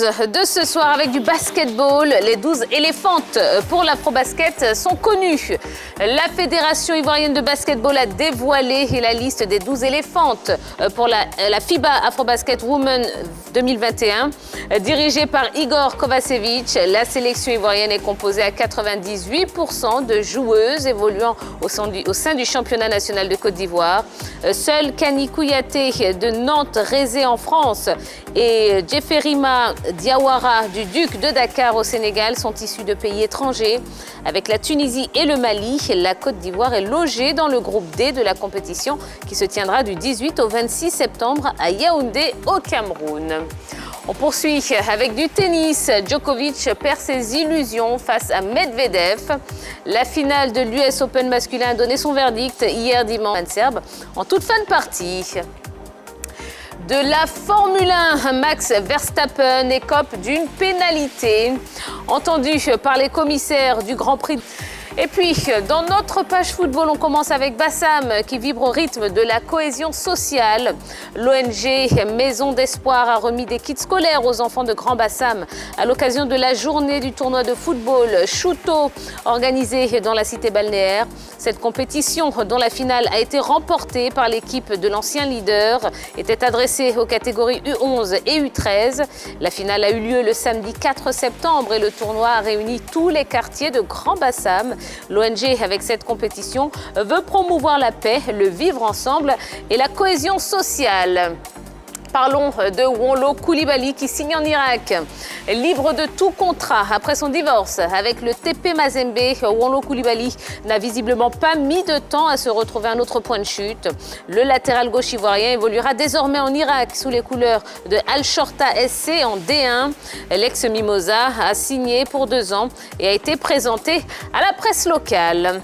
news de ce soir avec du basketball. Les 12 éléphantes pour l'afro-basket sont connues. La Fédération ivoirienne de basketball a dévoilé la liste des 12 éléphantes pour la FIBA Afro-Basket Women 2021. Dirigée par Igor Kovacevic, la sélection ivoirienne est composée à 98% de joueuses évoluant au sein du championnat national de Côte d'Ivoire. Seul Kani Kouyaté de Nantes-Rézé en France et Djeferima Diawara du Duc de Dakar au Sénégal sont issus de pays étrangers. Avec la Tunisie et le Mali, la Côte d'Ivoire est logée dans le groupe D de la compétition qui se tiendra du 18 au 26 septembre à Yaoundé au Cameroun. On poursuit avec du tennis. Djokovic perd ses illusions face à Medvedev. La finale de l'US Open masculin a donné son verdict hier dimanche serbe en toute fin de partie. De la Formule 1, Max Verstappen écope d'une pénalité entendue par les commissaires du Grand Prix. Et puis, dans notre page football, on commence avec Bassam qui vibre au rythme de la cohésion sociale. L'ONG Maison d'Espoir a remis des kits scolaires aux enfants de Grand Bassam à l'occasion de la journée du tournoi de football Chouto organisé dans la cité balnéaire. Cette compétition, dont la finale a été remportée par l'équipe de l'ancien leader, était adressée aux catégories U11 et U13. La finale a eu lieu le samedi 4 septembre et le tournoi a réuni tous les quartiers de Grand Bassam. L'ONG, avec cette compétition, veut promouvoir la paix, le vivre ensemble et la cohésion sociale. Parlons de Wonlo Koulibaly qui signe en Irak. Libre de tout contrat après son divorce avec le TP Mazembe, Wonlo Koulibaly n'a visiblement pas mis de temps à se retrouver un autre point de chute. Le latéral gauche ivoirien évoluera désormais en Irak sous les couleurs de Al Shorta SC en D1. L'ex-Mimosa a signé pour 2 ans et a été présenté à la presse locale.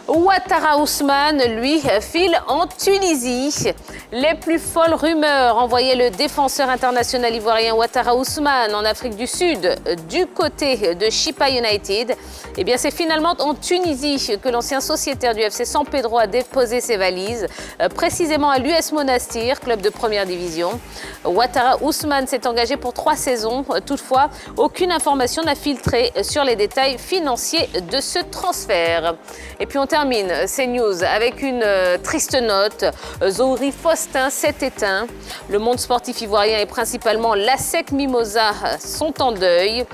Ouattara Ousmane, lui, file en Tunisie. Les plus folles rumeurs envoyaient le défenseur international ivoirien Ouattara Ousmane en Afrique du Sud, du côté de Chippa United. Eh bien, c'est finalement en Tunisie que l'ancien sociétaire du FC San Pedro a déposé ses valises, précisément à l'US Monastir, club de première division. Ouattara Ousmane s'est engagé pour 3 saisons. Toutefois, aucune information n'a filtré sur les détails financiers de ce transfert. Et puis on termine ces news avec une triste note. Zohri Faustin s'est éteint. Le monde sportif ivoirien et principalement l'ASEC Mimosa sont en deuil.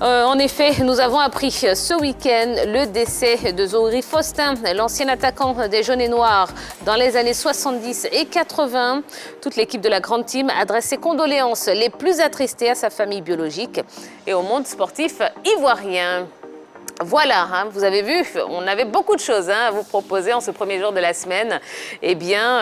En effet, nous avons appris ce week-end le décès de Zohri Faustin, l'ancien attaquant des Jaunes et Noirs dans les années 70 et 80. Toute l'équipe de la Grande Team adresse ses condoléances les plus attristées à sa famille biologique et au monde sportif ivoirien. Voilà, vous avez vu, on avait beaucoup de choses à vous proposer en ce premier jour de la semaine. Eh bien,